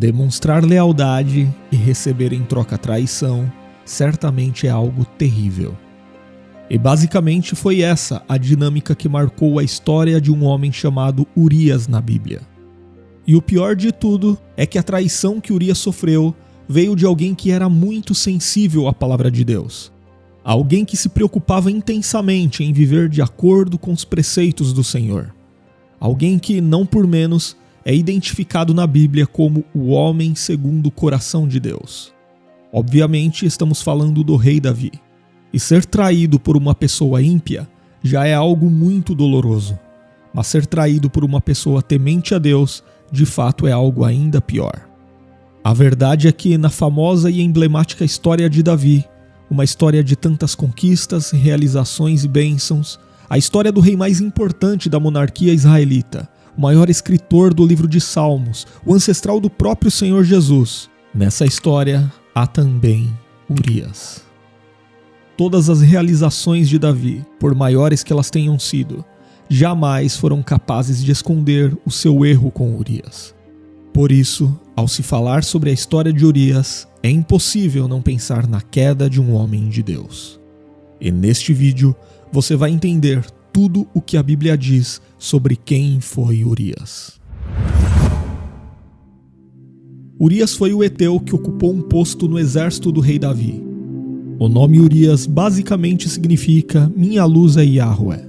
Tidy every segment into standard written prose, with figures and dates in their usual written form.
Demonstrar lealdade e receber em troca traição certamente é algo terrível. E basicamente foi essa a dinâmica que marcou a história de um homem chamado Urias na Bíblia. E o pior de tudo é que a traição que Urias sofreu veio de alguém que era muito sensível à palavra de Deus. Alguém que se preocupava intensamente em viver de acordo com os preceitos do Senhor. Alguém que, não por menos, é identificado na Bíblia como o homem segundo o coração de Deus. Obviamente, estamos falando do rei Davi. E ser traído por uma pessoa ímpia já é algo muito doloroso. Mas ser traído por uma pessoa temente a Deus, de fato, é algo ainda pior. A verdade é que, na famosa e emblemática história de Davi, uma história de tantas conquistas, realizações e bênçãos, a história do rei mais importante da monarquia israelita, o maior escritor do livro de Salmos, o ancestral do próprio Senhor Jesus, nessa história há também Urias. Todas as realizações de Davi, por maiores que elas tenham sido, jamais foram capazes de esconder o seu erro com Urias. Por isso, ao se falar sobre a história de Urias, é impossível não pensar na queda de um homem de Deus. E neste vídeo, você vai entender tudo o que a Bíblia diz sobre quem foi Urias. Urias foi o heteu que ocupou um posto no exército do rei Davi. O nome Urias basicamente significa minha luz é Yahweh.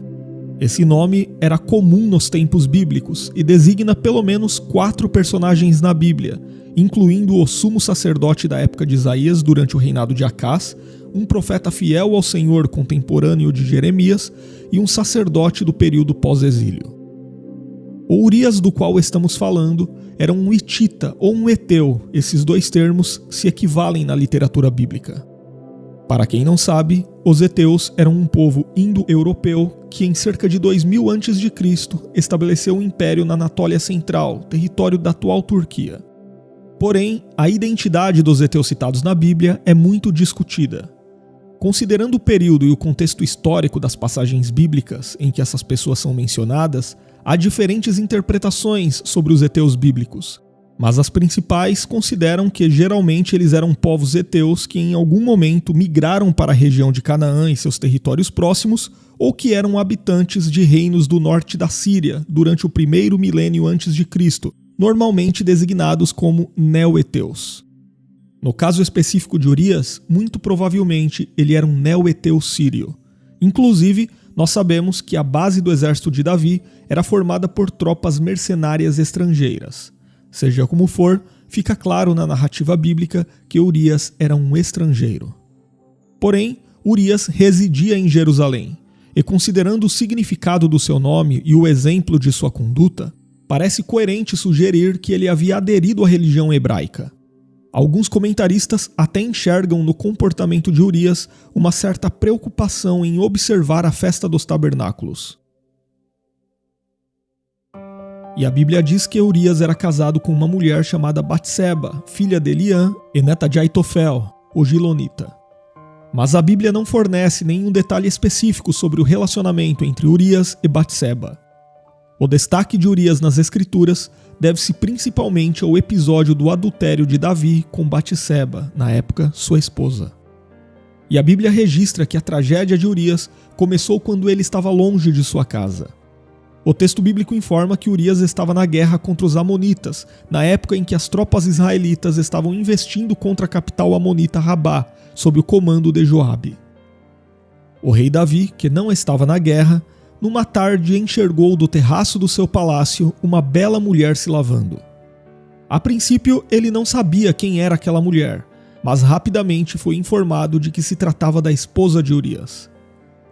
Esse nome era comum nos tempos bíblicos e designa pelo menos 4 personagens na Bíblia, incluindo o sumo sacerdote da época de Isaías durante o reinado de Acás, um profeta fiel ao Senhor contemporâneo de Jeremias e um sacerdote do período pós-exílio. O Urias do qual estamos falando era um hitita ou um heteu, esses dois termos se equivalem na literatura bíblica. Para quem não sabe, os heteus eram um povo indo-europeu que em cerca de 2000 a.C. estabeleceu um império na Anatólia Central, território da atual Turquia. Porém, a identidade dos heteus citados na Bíblia é muito discutida. Considerando o período e o contexto histórico das passagens bíblicas em que essas pessoas são mencionadas, há diferentes interpretações sobre os heteus bíblicos. Mas as principais consideram que geralmente eles eram povos heteus que em algum momento migraram para a região de Canaã e seus territórios próximos, ou que eram habitantes de reinos do norte da Síria durante o primeiro milênio antes de Cristo, normalmente designados como neo-heteus. No caso específico de Urias, muito provavelmente ele era um neo-heteu sírio. Inclusive, nós sabemos que a base do exército de Davi era formada por tropas mercenárias estrangeiras. Seja como for, fica claro na narrativa bíblica que Urias era um estrangeiro. Porém, Urias residia em Jerusalém, e considerando o significado do seu nome e o exemplo de sua conduta, parece coerente sugerir que ele havia aderido à religião hebraica. Alguns comentaristas até enxergam no comportamento de Urias uma certa preocupação em observar a festa dos tabernáculos. E a Bíblia diz que Urias era casado com uma mulher chamada Batseba, filha de Eliã e neta de Aitofel, o Gilonita. Mas a Bíblia não fornece nenhum detalhe específico sobre o relacionamento entre Urias e Batseba. O destaque de Urias nas Escrituras deve-se principalmente ao episódio do adultério de Davi com Batseba, na época sua esposa. E a Bíblia registra que a tragédia de Urias começou quando ele estava longe de sua casa. O texto bíblico informa que Urias estava na guerra contra os amonitas, na época em que as tropas israelitas estavam investindo contra a capital amonita Rabá, sob o comando de Joabe. O rei Davi, que não estava na guerra, numa tarde enxergou do terraço do seu palácio uma bela mulher se lavando. A princípio, ele não sabia quem era aquela mulher, mas rapidamente foi informado de que se tratava da esposa de Urias.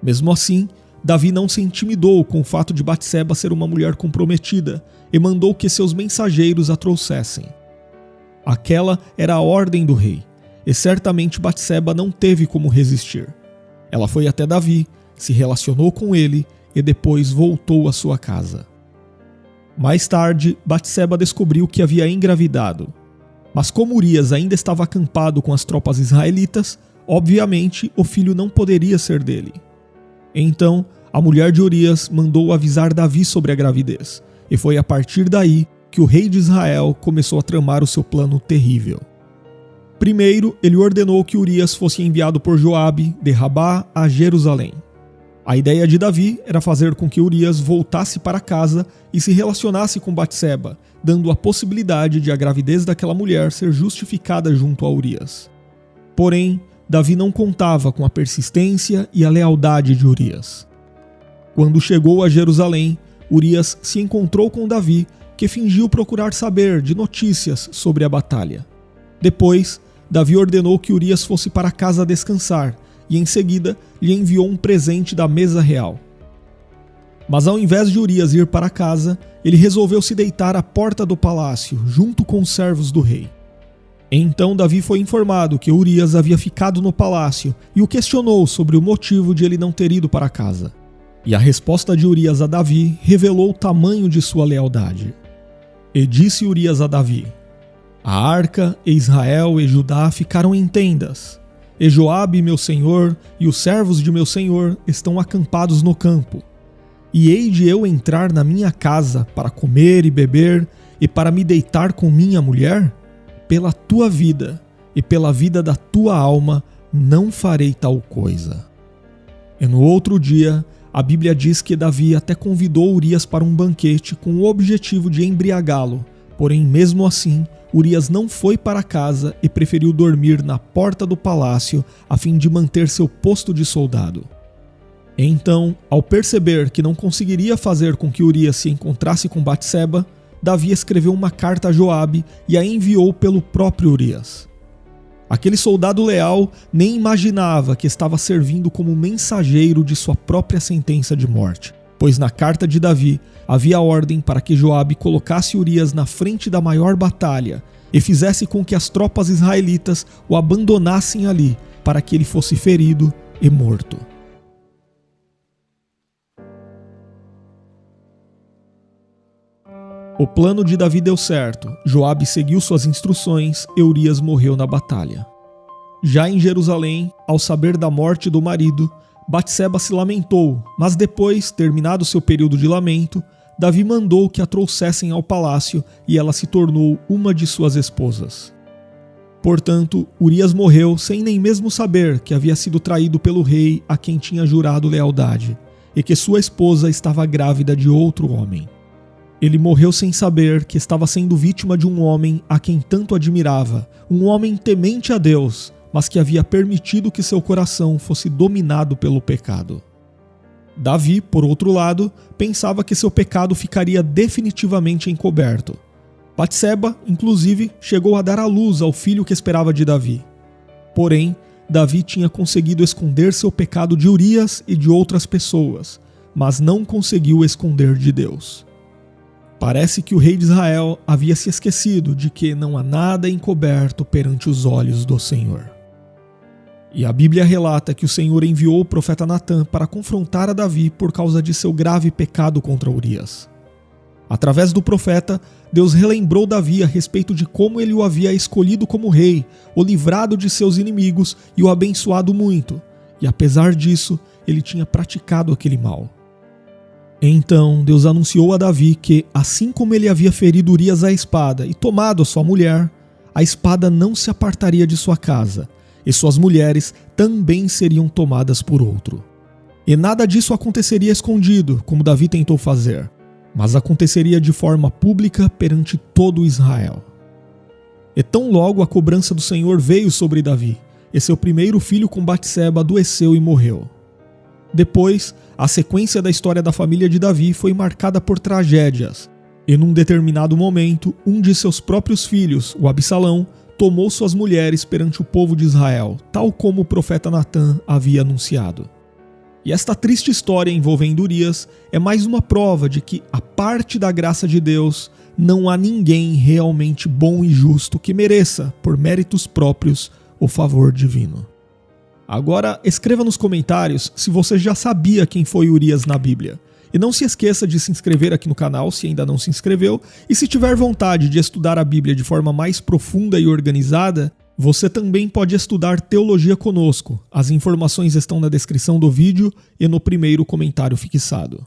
Mesmo assim, Davi não se intimidou com o fato de Batseba ser uma mulher comprometida e mandou que seus mensageiros a trouxessem. Aquela era a ordem do rei, e certamente Batseba não teve como resistir. Ela foi até Davi, se relacionou com ele e depois voltou à sua casa. Mais tarde, Batseba descobriu que havia engravidado. Mas como Urias ainda estava acampado com as tropas israelitas, obviamente o filho não poderia ser dele. Então, a mulher de Urias mandou avisar Davi sobre a gravidez, e foi a partir daí que o rei de Israel começou a tramar o seu plano terrível. Primeiro, ele ordenou que Urias fosse enviado por Joabe de Rabá a Jerusalém. A ideia de Davi era fazer com que Urias voltasse para casa e se relacionasse com Batseba, dando a possibilidade de a gravidez daquela mulher ser justificada junto a Urias. Porém, Davi não contava com a persistência e a lealdade de Urias. Quando chegou a Jerusalém, Urias se encontrou com Davi, que fingiu procurar saber de notícias sobre a batalha. Depois, Davi ordenou que Urias fosse para casa descansar e, em seguida, lhe enviou um presente da mesa real. Mas ao invés de Urias ir para casa, ele resolveu se deitar à porta do palácio, junto com os servos do rei. Então Davi foi informado que Urias havia ficado no palácio e o questionou sobre o motivo de ele não ter ido para casa. E a resposta de Urias a Davi revelou o tamanho de sua lealdade. E disse Urias a Davi: a arca, e Israel e Judá ficaram em tendas, e Joabe, meu senhor, e os servos de meu senhor estão acampados no campo. E hei de eu entrar na minha casa para comer e beber, e para me deitar com minha mulher? Pela tua vida, e pela vida da tua alma, não farei tal coisa. E no outro dia, a Bíblia diz que Davi até convidou Urias para um banquete com o objetivo de embriagá-lo, porém mesmo assim, Urias não foi para casa e preferiu dormir na porta do palácio a fim de manter seu posto de soldado. Então, ao perceber que não conseguiria fazer com que Urias se encontrasse com Batseba, Davi escreveu uma carta a Joabe e a enviou pelo próprio Urias. Aquele soldado leal nem imaginava que estava servindo como mensageiro de sua própria sentença de morte, pois na carta de Davi havia ordem para que Joabe colocasse Urias na frente da maior batalha e fizesse com que as tropas israelitas o abandonassem ali, para que ele fosse ferido e morto. O plano de Davi deu certo, Joabe seguiu suas instruções e Urias morreu na batalha. Já em Jerusalém, ao saber da morte do marido, Batseba se lamentou, mas depois, terminado seu período de lamento, Davi mandou que a trouxessem ao palácio e ela se tornou uma de suas esposas. Portanto, Urias morreu sem nem mesmo saber que havia sido traído pelo rei a quem tinha jurado lealdade, e que sua esposa estava grávida de outro homem. Ele morreu sem saber que estava sendo vítima de um homem a quem tanto admirava, um homem temente a Deus, mas que havia permitido que seu coração fosse dominado pelo pecado. Davi, por outro lado, pensava que seu pecado ficaria definitivamente encoberto. Batseba, inclusive, chegou a dar à luz ao filho que esperava de Davi. Porém, Davi tinha conseguido esconder seu pecado de Urias e de outras pessoas, mas não conseguiu esconder de Deus. Parece que o rei de Israel havia se esquecido de que não há nada encoberto perante os olhos do Senhor. E a Bíblia relata que o Senhor enviou o profeta Natã para confrontar a Davi por causa de seu grave pecado contra Urias. Através do profeta, Deus relembrou Davi a respeito de como ele o havia escolhido como rei, o livrado de seus inimigos e o abençoado muito, e apesar disso, ele tinha praticado aquele mal. Então Deus anunciou a Davi que, assim como ele havia ferido Urias à espada e tomado a sua mulher, a espada não se apartaria de sua casa, e suas mulheres também seriam tomadas por outro. E nada disso aconteceria escondido, como Davi tentou fazer, mas aconteceria de forma pública perante todo Israel. E tão logo a cobrança do Senhor veio sobre Davi, e seu primeiro filho com Batseba adoeceu e morreu. Depois, a sequência da história da família de Davi foi marcada por tragédias, e num determinado momento, um de seus próprios filhos, o Absalão, tomou suas mulheres perante o povo de Israel, tal como o profeta Natã havia anunciado. E esta triste história envolvendo Urias é mais uma prova de que, à parte da graça de Deus, não há ninguém realmente bom e justo que mereça, por méritos próprios, o favor divino. Agora, escreva nos comentários se você já sabia quem foi Urias na Bíblia. E não se esqueça de se inscrever aqui no canal se ainda não se inscreveu. E se tiver vontade de estudar a Bíblia de forma mais profunda e organizada, você também pode estudar teologia conosco. As informações estão na descrição do vídeo e no primeiro comentário fixado.